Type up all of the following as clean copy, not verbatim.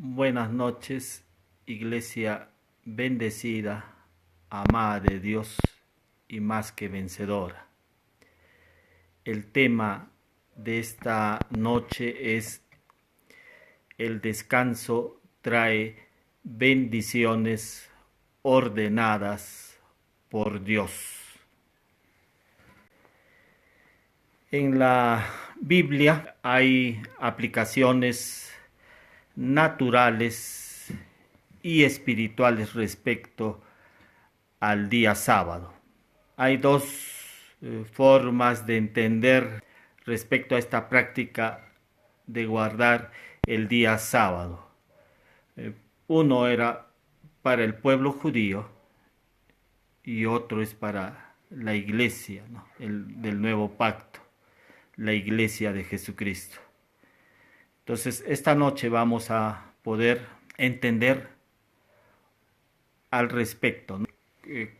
Buenas noches, iglesia bendecida, amada de Dios y más que vencedora. El tema de esta noche es: el descanso trae bendiciones ordenadas por Dios. En la Biblia hay aplicaciones naturales y espirituales respecto al día sábado. Hay dos formas de entender respecto a esta práctica de guardar el día sábado. Uno era para el pueblo judío y otro es para la iglesia, ¿no? Del nuevo pacto, la iglesia de Jesucristo. Entonces, esta noche vamos a poder entender al respecto, ¿no?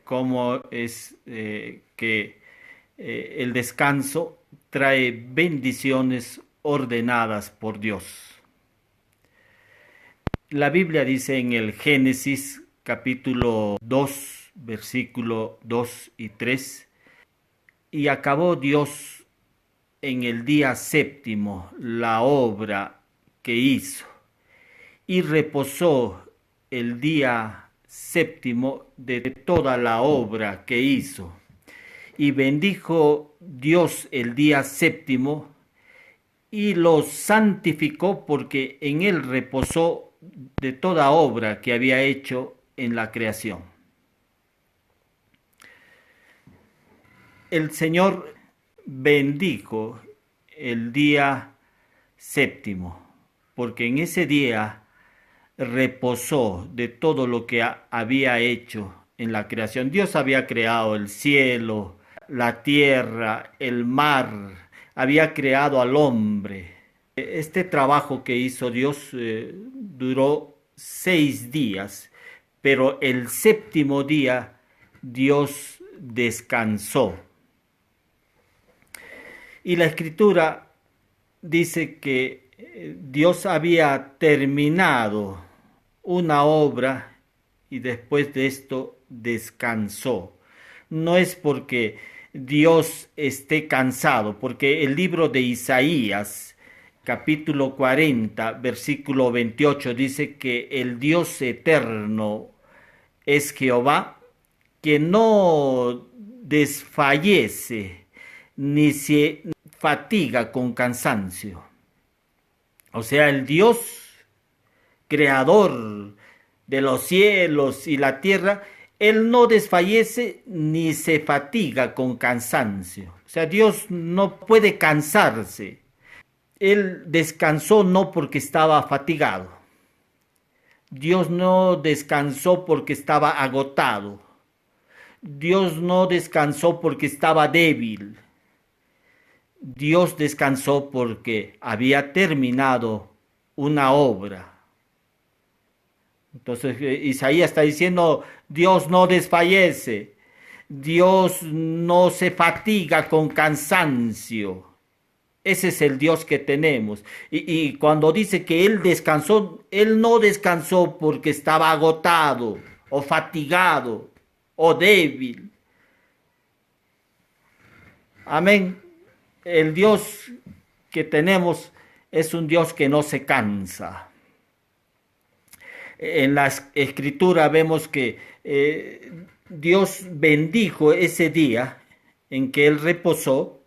Cómo es que el descanso trae bendiciones ordenadas por Dios. La Biblia dice en el Génesis capítulo 2, versículo 2 y 3, y acabó Dios en el día séptimo la obra que hizo, y reposó el día séptimo de toda la obra que hizo. Y bendijo Dios el día séptimo y lo santificó, porque en él reposó de toda obra que había hecho en la creación. El Señor bendijo el día séptimo, porque en ese día reposó de todo lo que había hecho en la creación. Dios había creado el cielo, la tierra, el mar, había creado al hombre. Este trabajo que hizo Dios duró 6 días, pero el séptimo día Dios descansó. Y la Escritura dice que Dios había terminado una obra y después de esto descansó. No es porque Dios esté cansado, porque el libro de Isaías, capítulo 40, versículo 28, dice que el Dios eterno es Jehová, que no desfallece ni se fatiga con cansancio. O sea, el Dios creador de los cielos y la tierra, Él no desfallece ni se fatiga con cansancio. O sea, Dios no puede cansarse. Él descansó no porque estaba fatigado. Dios no descansó porque estaba agotado. Dios no descansó porque estaba débil. Dios descansó porque había terminado una obra. Entonces Isaías está diciendo: Dios no desfallece, Dios no se fatiga con cansancio. Ese es el Dios que tenemos. Y cuando dice que Él descansó, Él no descansó porque estaba agotado o fatigado o débil. Amén. El Dios que tenemos es un Dios que no se cansa. En la Escritura vemos que Dios bendijo ese día en que Él reposó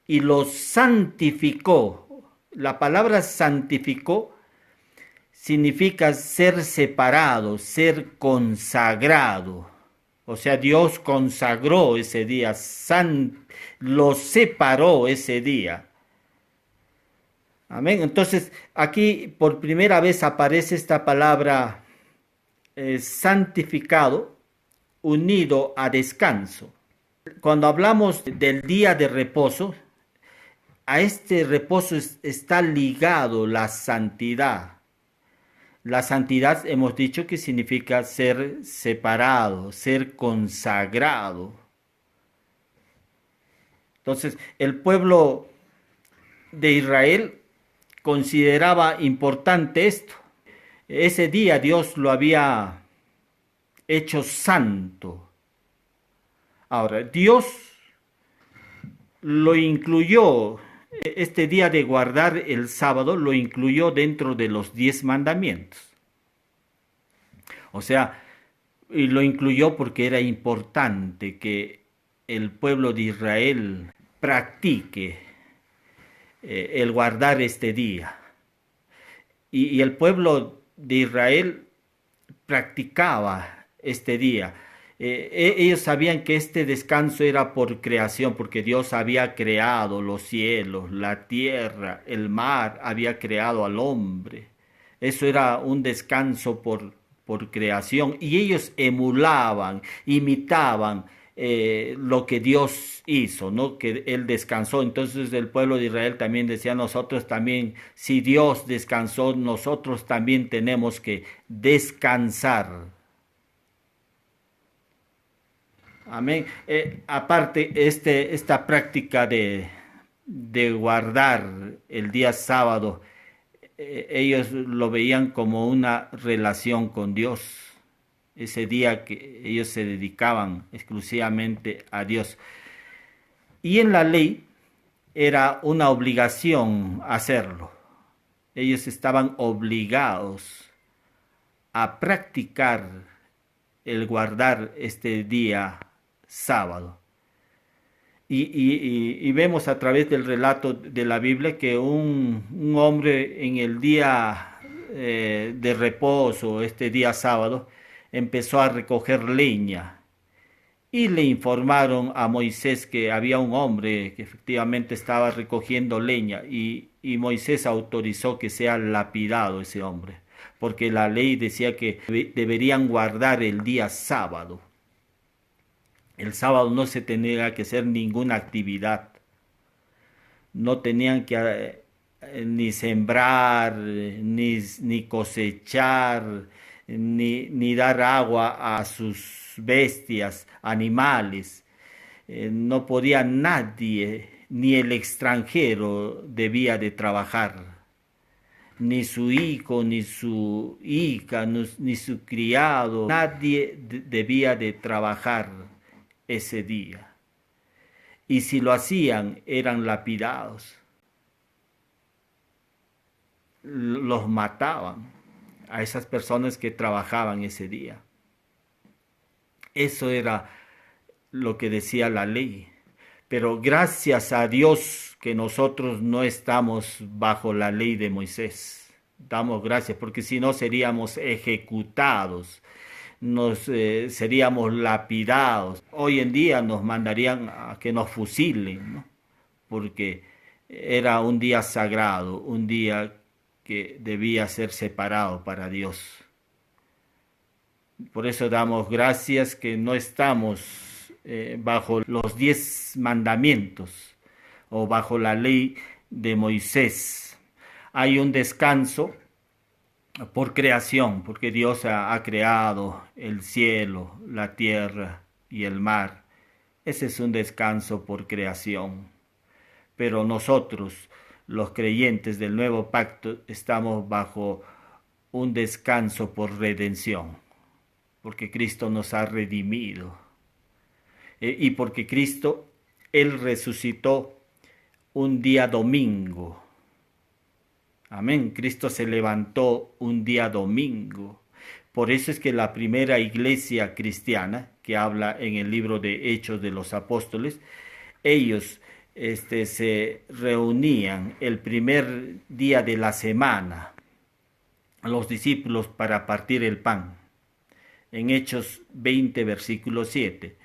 y lo santificó. La palabra santificó significa ser separado, ser consagrado. O sea, Dios consagró ese día, lo separó ese día. Amén. Entonces, aquí por primera vez aparece esta palabra santificado, unido a descanso. Cuando hablamos del día de reposo, a este reposo está ligado la santidad. La santidad hemos dicho que significa ser separado, ser consagrado. Entonces, el pueblo de Israel consideraba importante esto. Ese día Dios lo había hecho santo. Ahora, Dios lo incluyó, este día de guardar el sábado, lo incluyó dentro de los 10 mandamientos. O sea, y lo incluyó porque era importante que el pueblo de Israel practique el guardar este día. Y el pueblo de Israel practicaba este día. Ellos sabían que este descanso era por creación, porque Dios había creado los cielos, la tierra, el mar, había creado al hombre. Eso era un descanso por creación. Y ellos emulaban, imitaban lo que Dios hizo, ¿no? Que Él descansó. Entonces el pueblo de Israel también decía, nosotros también, si Dios descansó, nosotros también tenemos que descansar. Amén. Aparte, esta práctica de guardar el día sábado, ellos lo veían como una relación con Dios. Ese día que ellos se dedicaban exclusivamente a Dios. Y en la ley era una obligación hacerlo. Ellos estaban obligados a practicar el guardar este día sábado. Y vemos a través del relato de la Biblia que un hombre en el día de reposo, este día sábado, empezó a recoger leña y le informaron a Moisés que había un hombre que efectivamente estaba recogiendo leña y Moisés autorizó que sea lapidado ese hombre, porque la ley decía que deberían guardar el día sábado. El sábado no se tenía que hacer ninguna actividad, no tenían que ni sembrar, ni cosechar, ni dar agua a sus bestias, animales. No podía nadie, ni el extranjero debía de trabajar, ni su hijo, ni su hija, ni su criado, nadie debía de trabajar ese día. Y si lo hacían, eran lapidados, los mataban a esas personas que trabajaban ese día. Eso era lo que decía la ley. Pero gracias a Dios que nosotros no estamos bajo la ley de Moisés. Damos gracias, porque si no seríamos ejecutados, seríamos lapidados. Hoy en día nos mandarían a que nos fusilen, ¿no? Porque era un día sagrado, un día que debía ser separado para Dios. Por eso damos gracias que no estamos bajo los 10 mandamientos o bajo la ley de Moisés. Hay un descanso por creación, porque Dios ha creado el cielo, la tierra y el mar. Ese es un descanso por creación. Pero nosotros, los creyentes del nuevo pacto, estamos bajo un descanso por redención, porque Cristo nos ha redimido. Y porque Cristo, Él resucitó un día domingo. Amén. Cristo se levantó un día domingo. Por eso es que la primera iglesia cristiana, que habla en el libro de Hechos de los Apóstoles, ellos se reunían el primer día de la semana, los discípulos, para partir el pan. En Hechos 20, versículo 7.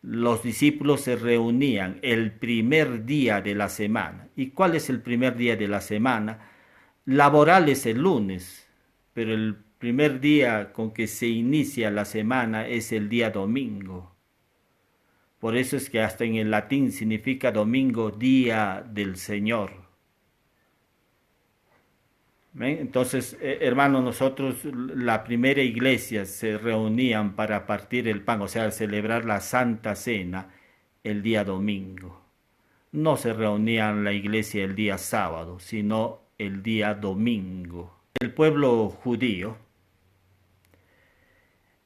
Los discípulos se reunían el primer día de la semana. ¿Y cuál es el primer día de la semana? Laboral es el lunes, pero el primer día con que se inicia la semana es el día domingo. Por eso es que hasta en el latín significa domingo, día del Señor. ¿Ven? Entonces, hermanos, nosotros, la primera iglesia, se reunían para partir el pan, o sea, celebrar la Santa Cena el día domingo. No se reunían la iglesia el día sábado, sino el día domingo. el pueblo judío,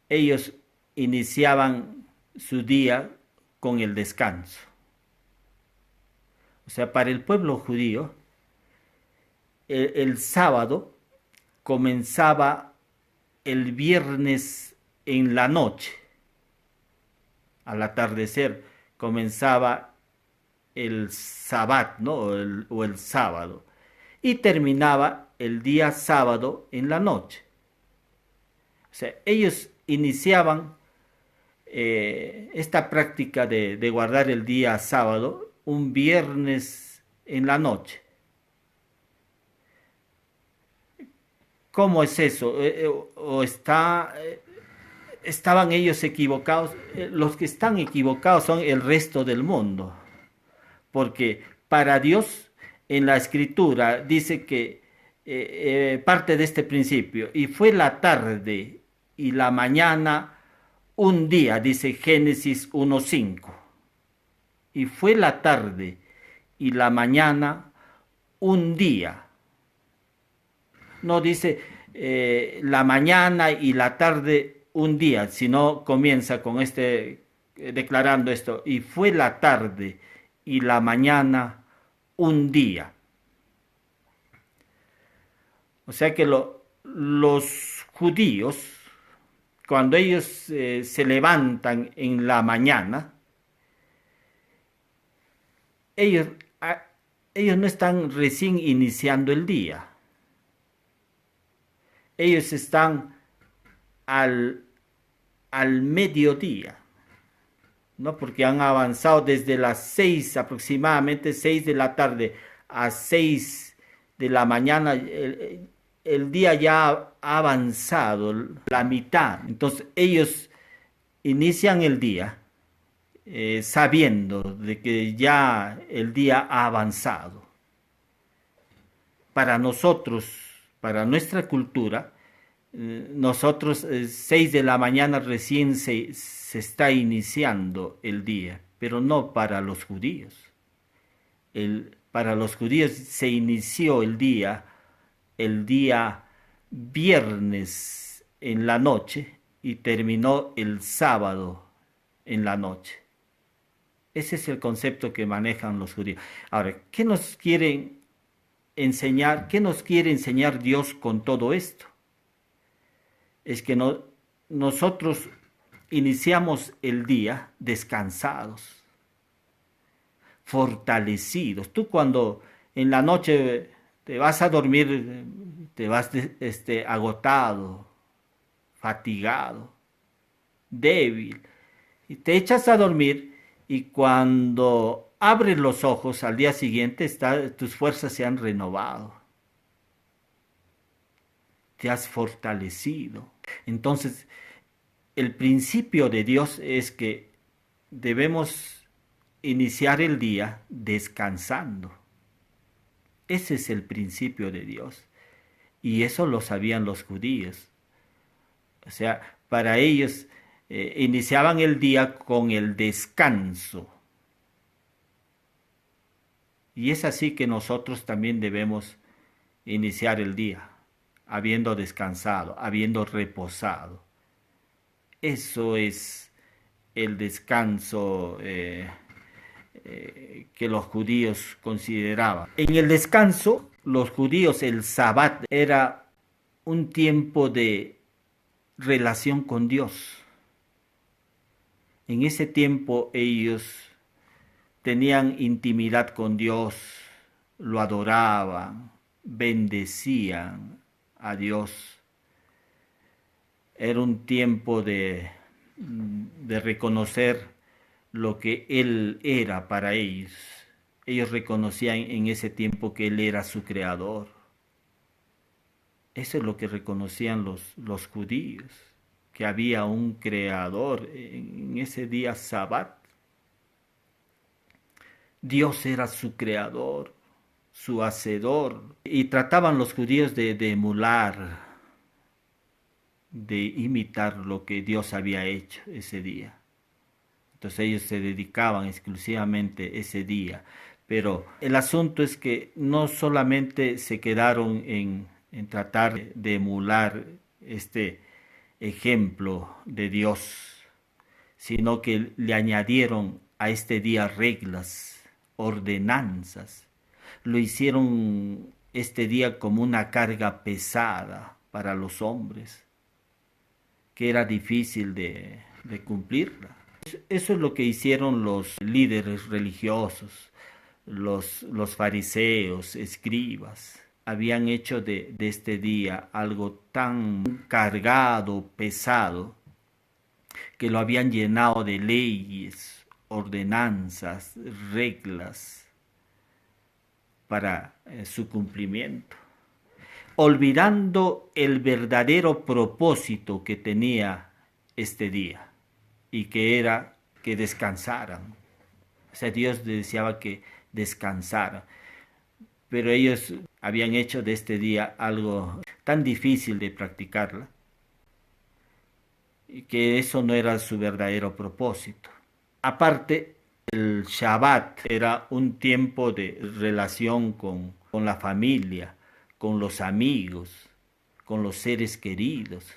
ellos iniciaban su día con el descanso. O sea, para el pueblo judío, el sábado comenzaba el viernes en la noche. Al atardecer comenzaba el sabbat, ¿no? o el sábado. Y terminaba el día sábado en la noche. O sea, ellos iniciaban esta práctica de guardar el día sábado un viernes en la noche. ¿Cómo es eso? ¿Estaban ellos equivocados? Los que están equivocados son el resto del mundo. Porque para Dios, en la Escritura, dice que parte de este principio, y fue la tarde y la mañana un día, dice Génesis 1:5. Y fue la tarde y la mañana un día. No dice la mañana y la tarde un día, sino comienza con declarando esto, y fue la tarde y la mañana un día. O sea que los judíos, cuando ellos se levantan en la mañana, ellos, ellos no están recién iniciando el día. Ellos están al mediodía, ¿no? Porque han avanzado desde las 6, aproximadamente 6 de la tarde a 6 de la mañana. El día ya ha avanzado la mitad. Entonces ellos inician el día sabiendo de que ya el día ha avanzado. Para nosotros, para nuestra cultura, nosotros 6 de la mañana recién se está iniciando el día, pero no para los judíos. Para los judíos se inició el día viernes en la noche y terminó el sábado en la noche. Ese es el concepto que manejan los judíos. Ahora, ¿qué nos quieren enseñar? ¿Qué nos quiere enseñar Dios con todo esto? Es que nosotros iniciamos el día descansados, fortalecidos. Tú cuando en la noche te vas a dormir, te vas agotado, fatigado, débil, y te echas a dormir, y cuando abres los ojos al día siguiente tus fuerzas se han renovado, te has fortalecido. Entonces, el principio de Dios es que debemos iniciar el día descansando. Ese es el principio de Dios. Y eso lo sabían los judíos. O sea, para ellos iniciaban el día con el descanso. Y es así que nosotros también debemos iniciar el día, habiendo descansado, habiendo reposado. Eso es el descanso que los judíos consideraban. En el descanso, los judíos, el Sabbat era un tiempo de relación con Dios. En ese tiempo ellos tenían intimidad con Dios, lo adoraban, bendecían a Dios. Era un tiempo de reconocer lo que Él era para ellos. Ellos reconocían en ese tiempo que Él era su creador. Eso es lo que reconocían los judíos, que había un creador en ese día Sabbat. Dios era su creador, su hacedor, y trataban los judíos de emular, de imitar lo que Dios había hecho ese día. Entonces ellos se dedicaban exclusivamente ese día. Pero el asunto es que no solamente se quedaron en en tratar de emular este ejemplo de Dios, sino que le añadieron a este día reglas, ordenanzas. Lo hicieron este día como una carga pesada para los hombres, que era difícil de cumplirla. Eso es lo que hicieron los líderes religiosos, los fariseos, escribas. Habían hecho de este día algo tan cargado, pesado, que lo habían llenado de leyes, ordenanzas, reglas para su cumplimiento, olvidando el verdadero propósito que tenía este día, y que era que descansaran. O sea, Dios deseaba que descansaran, pero ellos habían hecho de este día algo tan difícil de practicarla, y que eso no era su verdadero propósito. Aparte, el Shabbat era un tiempo de relación con la familia, con los amigos, con los seres queridos.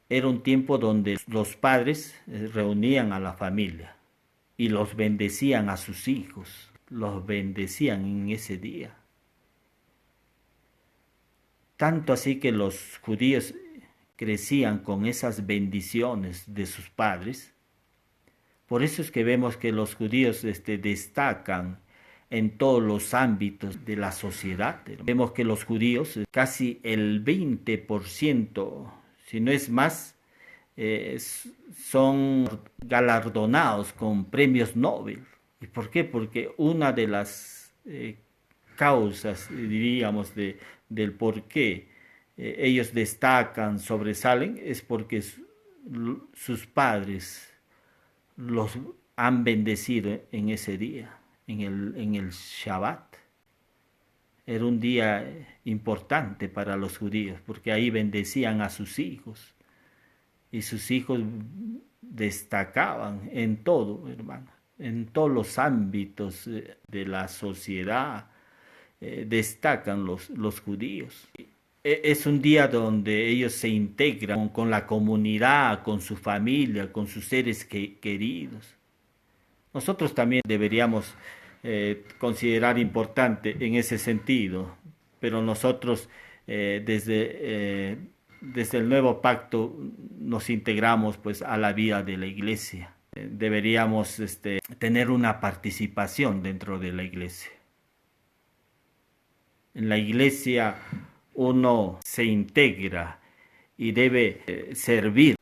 Era un tiempo donde los padres reunían a la familia y los bendecían a sus hijos, los bendecían en ese día. Tanto así que los judíos crecían con esas bendiciones de sus padres. Por eso es que vemos que los judíos destacan en todos los ámbitos de la sociedad. Vemos que los judíos, casi el 20%, si no es más, son galardonados con premios Nobel. ¿Y por qué? Porque una de las causas, diríamos, del por qué ellos destacan, sobresalen, es porque sus padres los han bendecido en ese día, en el Shabbat. Era un día importante para los judíos, porque ahí bendecían a sus hijos, y sus hijos destacaban en todo, hermano, en todos los ámbitos de la sociedad, destacan los judíos. Es un día donde ellos se integran con la comunidad, con su familia, con sus seres queridos. Nosotros también deberíamos considerar importante en ese sentido, pero nosotros desde el nuevo pacto nos integramos pues a la vida de la iglesia. Deberíamos tener una participación dentro de la iglesia. En la iglesia uno se integra y debe servir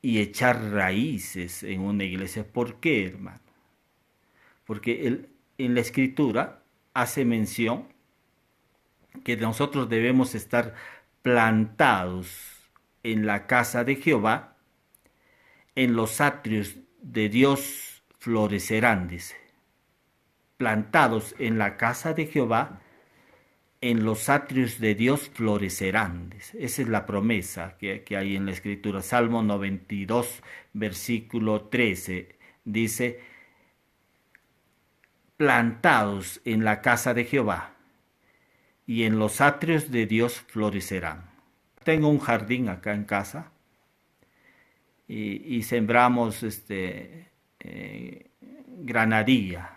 y echar raíces en una iglesia. ¿Por qué, hermano? Porque en la Escritura hace mención que nosotros debemos estar plantados en la casa de Jehová, en los atrios de Dios florecerán, dice. Plantados en la casa de Jehová, en los atrios de Dios florecerán. Esa es la promesa que hay en la Escritura. Salmo 92, versículo 13, dice, plantados en la casa de Jehová, y en los atrios de Dios florecerán. Tengo un jardín acá en casa, y sembramos granadilla.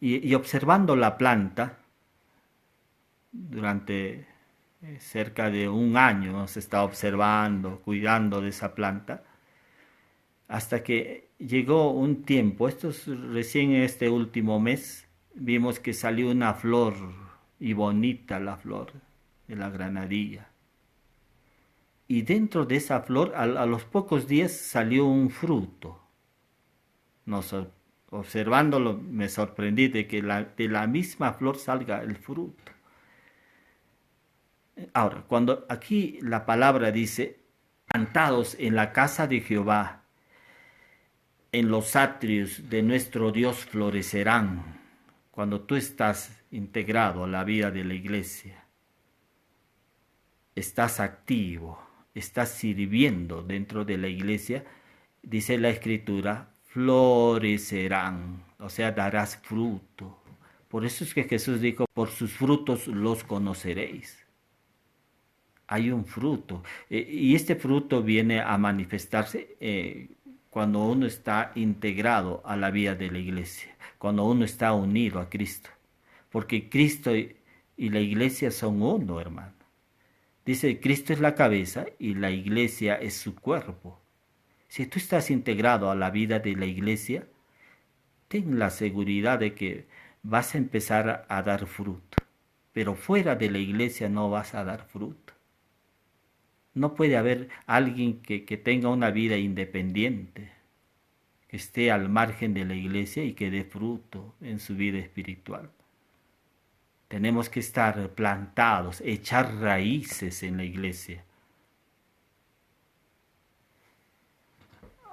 Y observando la planta, durante cerca de un año se está observando, cuidando de esa planta, hasta que llegó un tiempo, recién este último mes, vimos que salió una flor, y bonita la flor de la granadilla. Y dentro de esa flor, a los pocos días, salió un fruto. Observándolo me sorprendí de que de la misma flor salga el fruto. Ahora, cuando aquí la palabra dice, plantados en la casa de Jehová, en los atrios de nuestro Dios florecerán. Cuando tú estás integrado a la vida de la iglesia, estás activo, estás sirviendo dentro de la iglesia, dice la Escritura, florecerán, o sea, darás fruto, Por eso es que Jesús dijo, por sus frutos los conoceréis. Hay un fruto. Y este fruto viene a manifestarse cuando uno está integrado a la vida de la iglesia, cuando uno está unido a Cristo. Porque Cristo y la iglesia son uno, hermano. Dice, Cristo es la cabeza y la iglesia es su cuerpo. Si tú estás integrado a la vida de la iglesia, ten la seguridad de que vas a empezar a dar fruto. Pero fuera de la iglesia no vas a dar fruto. No puede haber alguien que tenga una vida independiente, que esté al margen de la iglesia y que dé fruto en su vida espiritual. Tenemos que estar plantados, echar raíces en la iglesia.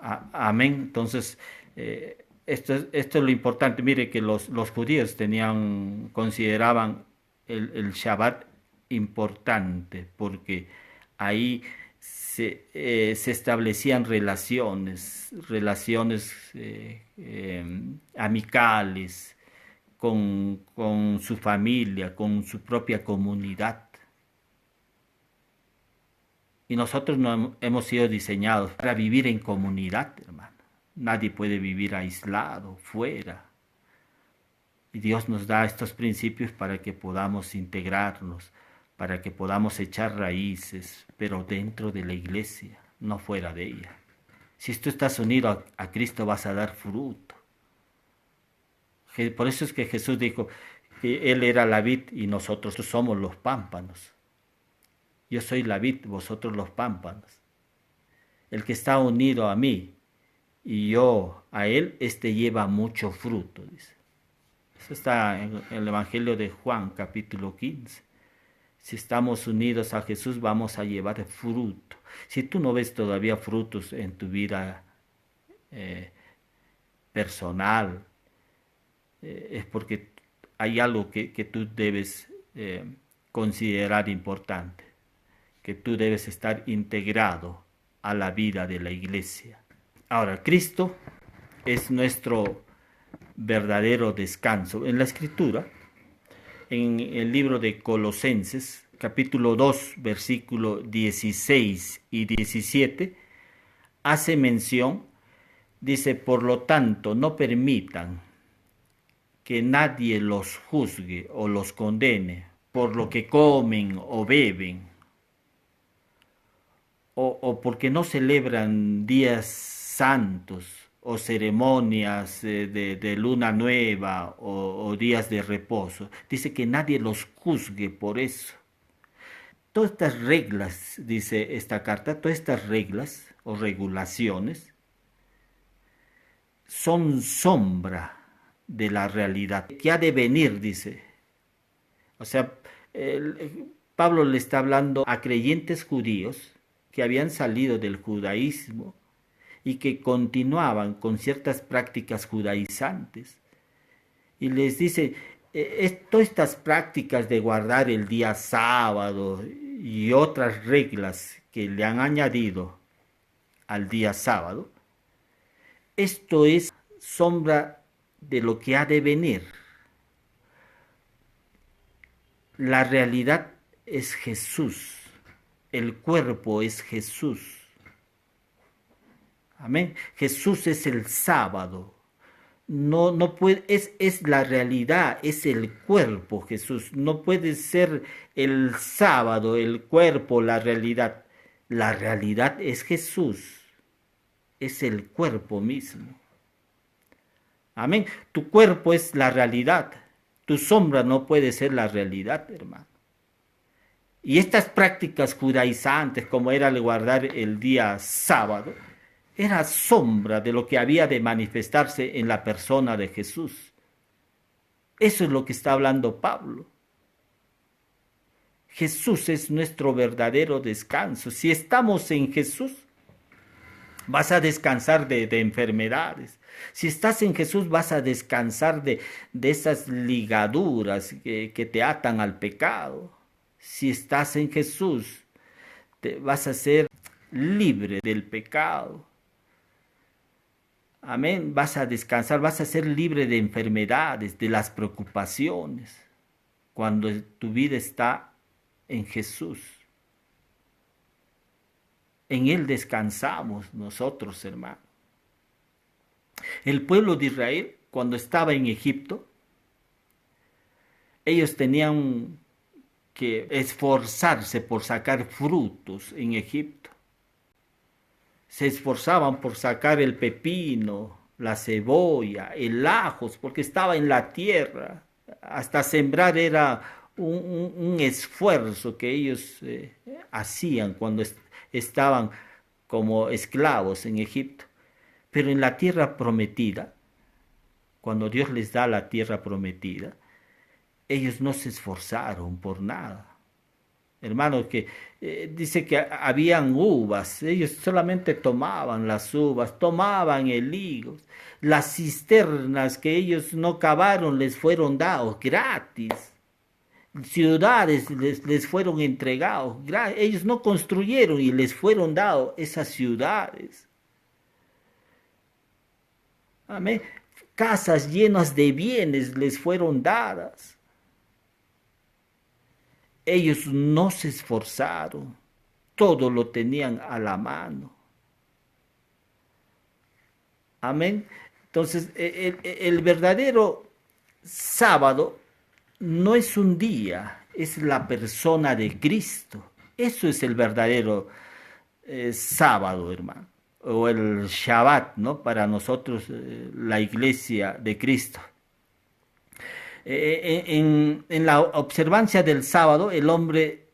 Amén. Entonces, esto es lo importante. Mire que los judíos consideraban el Shabbat importante porque ahí se establecían relaciones amicales con su familia, con su propia comunidad. Y nosotros no hemos sido diseñados para vivir en comunidad, hermano. Nadie puede vivir aislado, fuera. Y Dios nos da estos principios para que podamos integrarnos, para que podamos echar raíces, pero dentro de la iglesia, no fuera de ella. Si tú estás unido a Cristo vas a dar fruto. Por eso es que Jesús dijo que Él era la vid y nosotros somos los pámpanos. Yo soy la vid, vosotros los pámpanos. El que está unido a mí y yo a Él, este lleva mucho fruto, dice. Eso está en el Evangelio de Juan, capítulo 15. Si estamos unidos a Jesús, vamos a llevar fruto. Si tú no ves todavía frutos en tu vida personal, es porque hay algo que tú debes considerar importante, que tú debes estar integrado a la vida de la iglesia. Ahora, Cristo es nuestro verdadero descanso. En la Escritura, en el libro de Colosenses, capítulo 2, versículo 16 y 17, hace mención, dice, por lo tanto, no permitan que nadie los juzgue o los condene por lo que comen o beben, o porque no celebran días santos o ceremonias de luna nueva o días de reposo. Dice que nadie los juzgue por eso. Todas estas reglas, dice esta carta, todas estas reglas o regulaciones son sombra de la realidad que ha de venir, dice. O sea, Pablo le está hablando a creyentes judíos que habían salido del judaísmo y que continuaban con ciertas prácticas judaizantes. Y les dice, todas estas prácticas de guardar el día sábado y otras reglas que le han añadido al día sábado, esto es sombra de lo que ha de venir. La realidad es Jesús, el cuerpo es Jesús. Amén. Jesús es el sábado. No puede, es la realidad, es el cuerpo Jesús. No puede ser el sábado, el cuerpo, la realidad. La realidad es Jesús. Es el cuerpo mismo. Amén. Tu cuerpo es la realidad. Tu sombra no puede ser la realidad, hermano. Y estas prácticas judaizantes, como era el guardar el día sábado, era sombra de lo que había de manifestarse en la persona de Jesús. Eso es lo que está hablando Pablo. Jesús es nuestro verdadero descanso. Si estamos en Jesús, vas a descansar de enfermedades. Si estás en Jesús, vas a descansar de esas ligaduras que te atan al pecado. Si estás en Jesús, vas a ser libre del pecado. Amén. Vas a descansar, vas a ser libre de enfermedades, de las preocupaciones, cuando tu vida está en Jesús. En Él descansamos nosotros, hermano. El pueblo de Israel, cuando estaba en Egipto, ellos tenían que esforzarse por sacar frutos en Egipto. Se esforzaban por sacar el pepino, la cebolla, el ajo, porque estaba en la tierra. Hasta sembrar era un esfuerzo que ellos hacían cuando estaban como esclavos en Egipto. Pero en la tierra prometida, cuando Dios les da la tierra prometida, ellos no se esforzaron por nada. Hermano, que dice que habían uvas, ellos solamente tomaban las uvas, tomaban el higo. Las cisternas que ellos no cavaron les fueron dados gratis. Ciudades les fueron entregados. Ellos no construyeron y les fueron dados esas ciudades. Amén. Casas llenas de bienes les fueron dadas. Ellos no se esforzaron, todo lo tenían a la mano. Amén. Entonces, el verdadero sábado no es un día, es la persona de Cristo. Eso es el verdadero sábado, hermano. O el Shabbat, ¿no? Para nosotros, la iglesia de Cristo. En la observancia del sábado, el hombre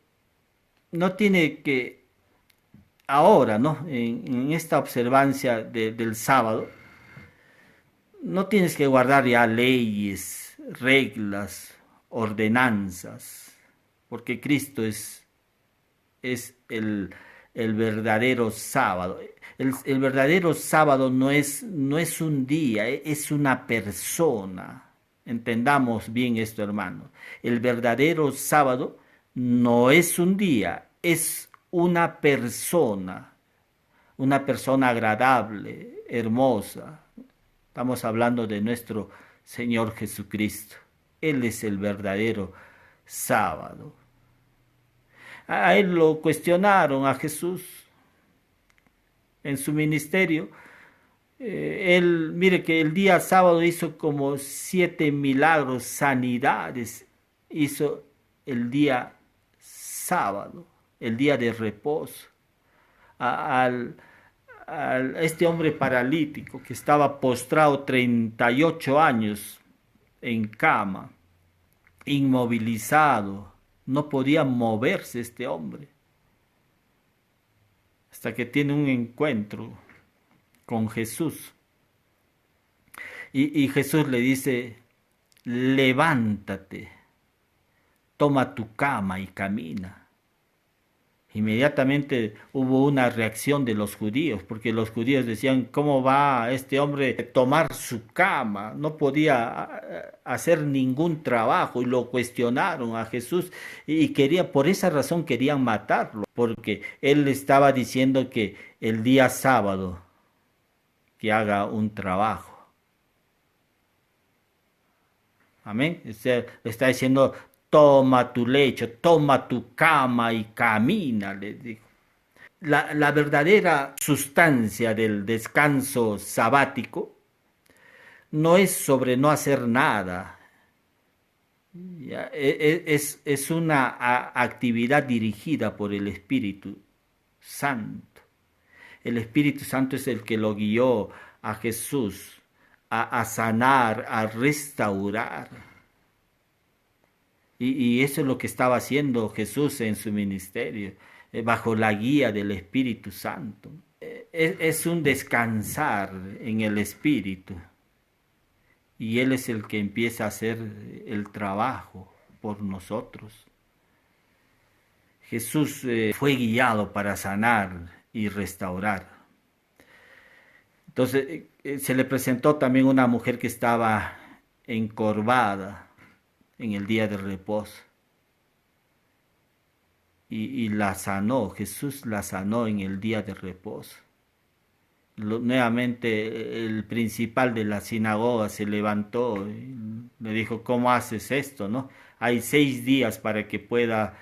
no tiene que, ahora, ¿no? En esta observancia del sábado, no tienes que guardar ya leyes, reglas, ordenanzas, porque Cristo es el verdadero sábado. El verdadero sábado no es un día, es una persona. Entendamos bien esto, hermano. El verdadero sábado no es un día, es una persona agradable, hermosa. Estamos hablando de nuestro Señor Jesucristo. Él es el verdadero sábado. A él lo cuestionaron, a Jesús, en su ministerio. Él, mire que el día sábado hizo como 7 milagros, sanidades, hizo el día sábado, el día de reposo. A este hombre paralítico que estaba postrado 38 años en cama, inmovilizado, no podía moverse este hombre, hasta que tiene un encuentro con Jesús. Y Jesús le dice, levántate, toma tu cama y camina. Inmediatamente hubo una reacción de los judíos, porque los judíos decían, ¿cómo va este hombre a tomar su cama? No podía hacer ningún trabajo y lo cuestionaron a Jesús y por esa razón querían matarlo, porque él estaba diciendo que el día sábado que haga un trabajo. Amén. Está diciendo, toma tu lecho, toma tu cama y camina, les dijo. La verdadera sustancia del descanso sabático no es sobre no hacer nada. Es una actividad dirigida por el Espíritu Santo. El Espíritu Santo es el que lo guió a Jesús a sanar, a restaurar. Y eso es lo que estaba haciendo Jesús en su ministerio, bajo la guía del Espíritu Santo. Es un descansar en el Espíritu. Y Él es el que empieza a hacer el trabajo por nosotros. Jesús fue guiado para sanar y restaurar. Entonces se le presentó también una mujer que estaba encorvada en el día de reposo. Y la sanó, Jesús la sanó en el día de reposo. Nuevamente el principal de la sinagoga se levantó y le dijo, ¿cómo haces esto, no? Hay 6 días para que puedan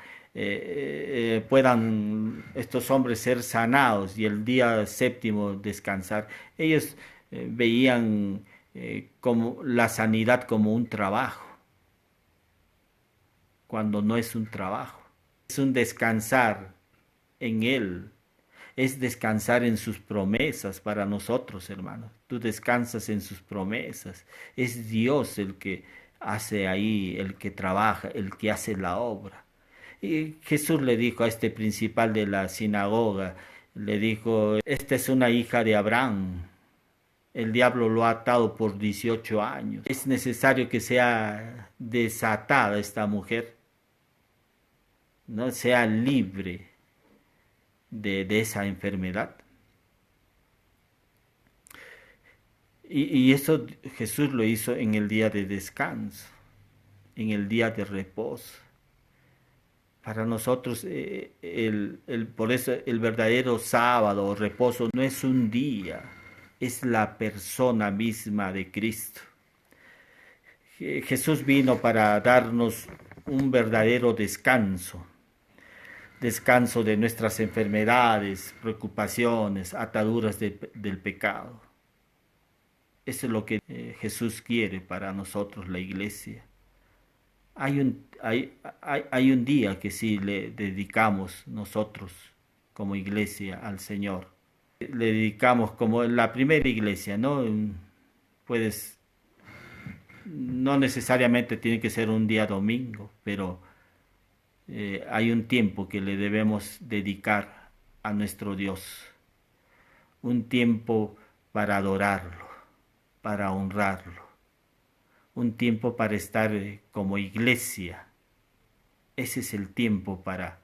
estos hombres ser sanados y el día séptimo descansar. Ellos veían como la sanidad como un trabajo, cuando no es un trabajo. Es un descansar en Él, es descansar en sus promesas para nosotros, hermanos. Tú descansas en sus promesas. Es Dios el que hace ahí, el que trabaja, el que hace la obra. Y Jesús le dijo a este principal de la sinagoga, le dijo, esta es una hija de Abraham. El diablo lo ha atado por 18 años. Es necesario que sea desatada esta mujer, no sea libre de esa enfermedad. Y eso Jesús lo hizo en el día de descanso, en el día de reposo. Para nosotros, por eso el verdadero sábado o reposo no es un día, es la persona misma de Cristo. Jesús vino para darnos un verdadero descanso, descanso de nuestras enfermedades, preocupaciones, ataduras del pecado. Eso es lo que Jesús quiere para nosotros, la iglesia. Hay un día que sí le dedicamos nosotros como iglesia al Señor. Le dedicamos como la primera iglesia, ¿no? Puedes, no necesariamente tiene que ser un día domingo, pero hay un tiempo que le debemos dedicar a nuestro Dios. Un tiempo para adorarlo, para honrarlo. Un tiempo para estar como iglesia. Ese es el tiempo para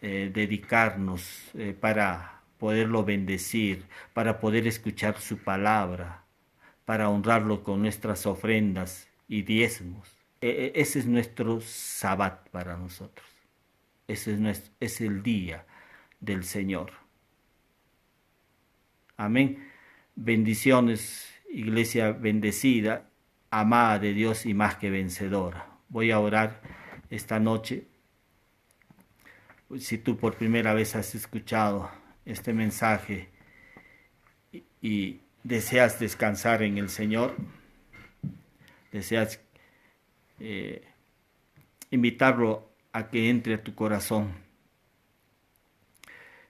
dedicarnos, para poderlo bendecir, para poder escuchar su palabra, para honrarlo con nuestras ofrendas y diezmos. Ese es nuestro sabbat para nosotros. Es el día del Señor. Amén. Bendiciones, iglesia bendecida, amada de Dios y más que vencedora. Voy a orar esta noche. Si tú por primera vez has escuchado este mensaje y deseas descansar en el Señor, deseas invitarlo a que entre a tu corazón,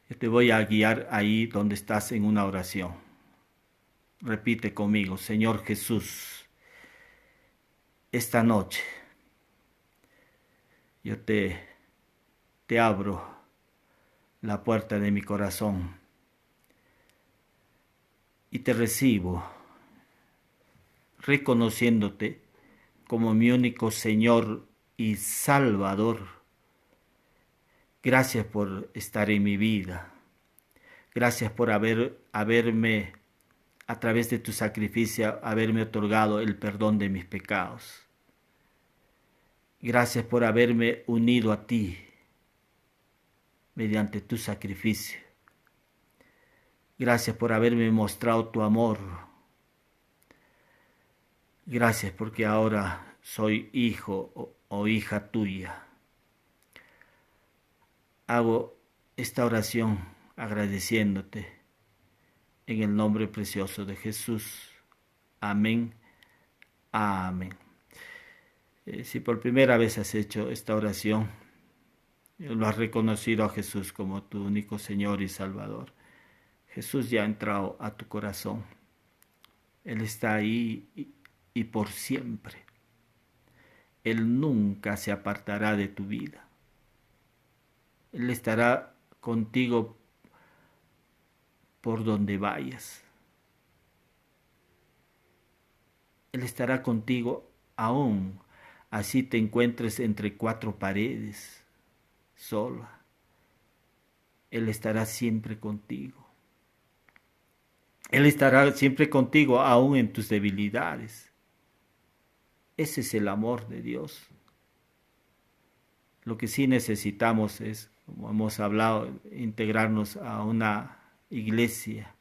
yo te voy a guiar ahí donde estás en una oración. Repite conmigo, Señor Jesús, esta noche yo te abro la puerta de mi corazón y te recibo, reconociéndote como mi único Señor y Salvador. Gracias por estar en mi vida. Gracias por haberme, a través de tu sacrificio, haberme otorgado el perdón de mis pecados. Gracias por haberme unido a ti mediante tu sacrificio. Gracias por haberme mostrado tu amor. Gracias porque ahora soy hijo o hija tuya. Hago esta oración agradeciéndote en el nombre precioso de Jesús. Amén. Amén. Si por primera vez has hecho esta oración, lo has reconocido a Jesús como tu único Señor y Salvador, Jesús ya ha entrado a tu corazón. Él está ahí y por siempre. Él nunca se apartará de tu vida. Él estará contigo por donde vayas. Él estará contigo aún así te encuentres entre 4 paredes, sola. Él estará siempre contigo. Él estará siempre contigo aún en tus debilidades. Ese es el amor de Dios. Lo que sí necesitamos es, como hemos hablado, integrarnos a una iglesia,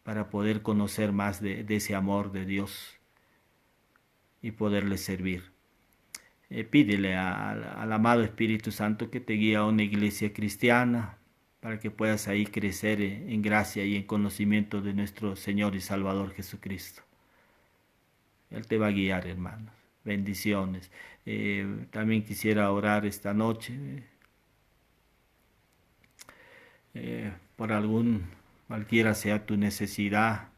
para poder conocer más de ese amor de Dios y poderle servir. Pídele al amado Espíritu Santo que te guíe a una iglesia cristiana para que puedas ahí crecer en gracia y en conocimiento de nuestro Señor y Salvador Jesucristo. Él te va a guiar, hermanos. Bendiciones. También quisiera orar esta noche por cualquiera sea tu necesidad.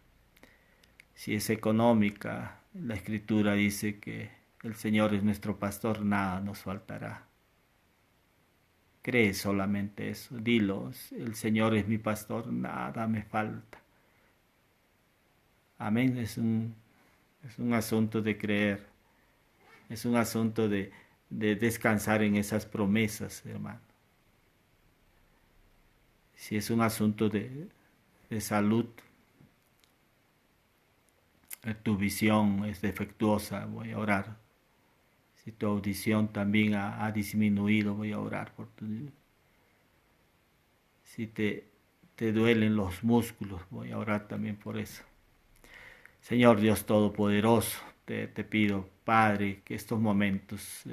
Si es económica, la Escritura dice que el Señor es nuestro pastor, nada nos faltará. Cree solamente eso, dilo, el Señor es mi pastor, nada me falta. Amén, es un asunto de creer, es un asunto de descansar en esas promesas, hermano. Si es un asunto de salud, tu visión es defectuosa, voy a orar. Si tu audición también ha disminuido, voy a orar por tu. Si te duelen los músculos, voy a orar también por eso. Señor Dios Todopoderoso, te pido, Padre, que estos momentos,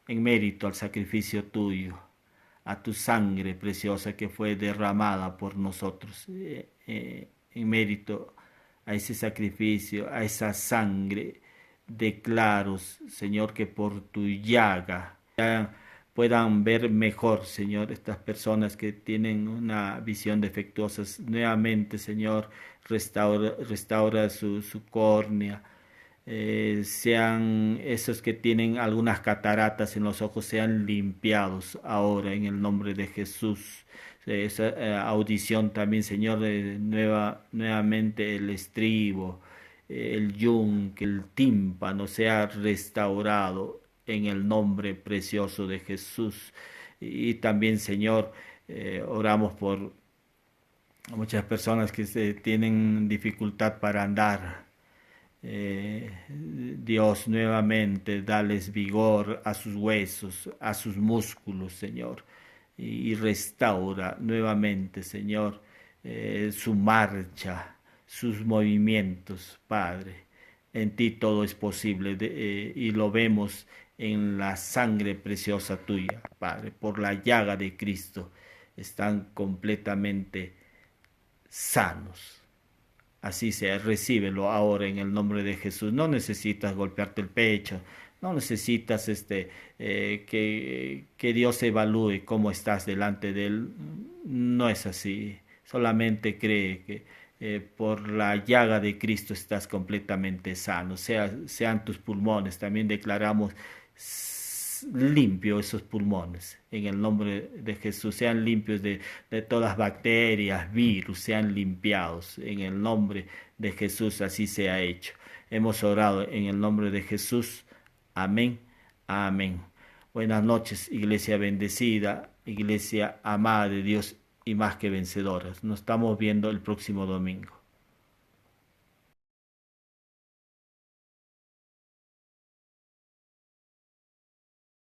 en mérito al sacrificio tuyo, a tu sangre preciosa que fue derramada por nosotros, en mérito a ese sacrificio, a esa sangre, declaro, Señor, que por tu llaga puedan ver mejor, Señor, estas personas que tienen una visión defectuosa. Nuevamente, Señor, restaura su córnea. Sean esos que tienen algunas cataratas en los ojos, sean limpiados ahora en el nombre de Jesús. Esa audición también, Señor, nuevamente el estribo, el yunque, el tímpano sea restaurado en el nombre precioso de Jesús. Y también, Señor, oramos por muchas personas que tienen dificultad para andar. Dios, nuevamente dales vigor a sus huesos, a sus músculos, Señor, y restaura nuevamente, Señor, su marcha, sus movimientos, Padre. En ti todo es posible y lo vemos en la sangre preciosa tuya, Padre. Por la llaga de Cristo están completamente sanos. Así sea, recíbelo ahora en el nombre de Jesús. No necesitas golpearte el pecho, no necesitas que Dios evalúe cómo estás delante de Él. No es así. Solamente cree que por la llaga de Cristo estás completamente sano. Sean tus pulmones. También declaramos limpio esos pulmones en el nombre de Jesús, sean limpios de todas bacterias, virus, sean limpiados en el nombre de Jesús, así sea hecho. Hemos orado en el nombre de Jesús, amén, amén. Buenas noches, iglesia bendecida, iglesia amada de Dios y más que vencedoras. Nos estamos viendo el próximo domingo.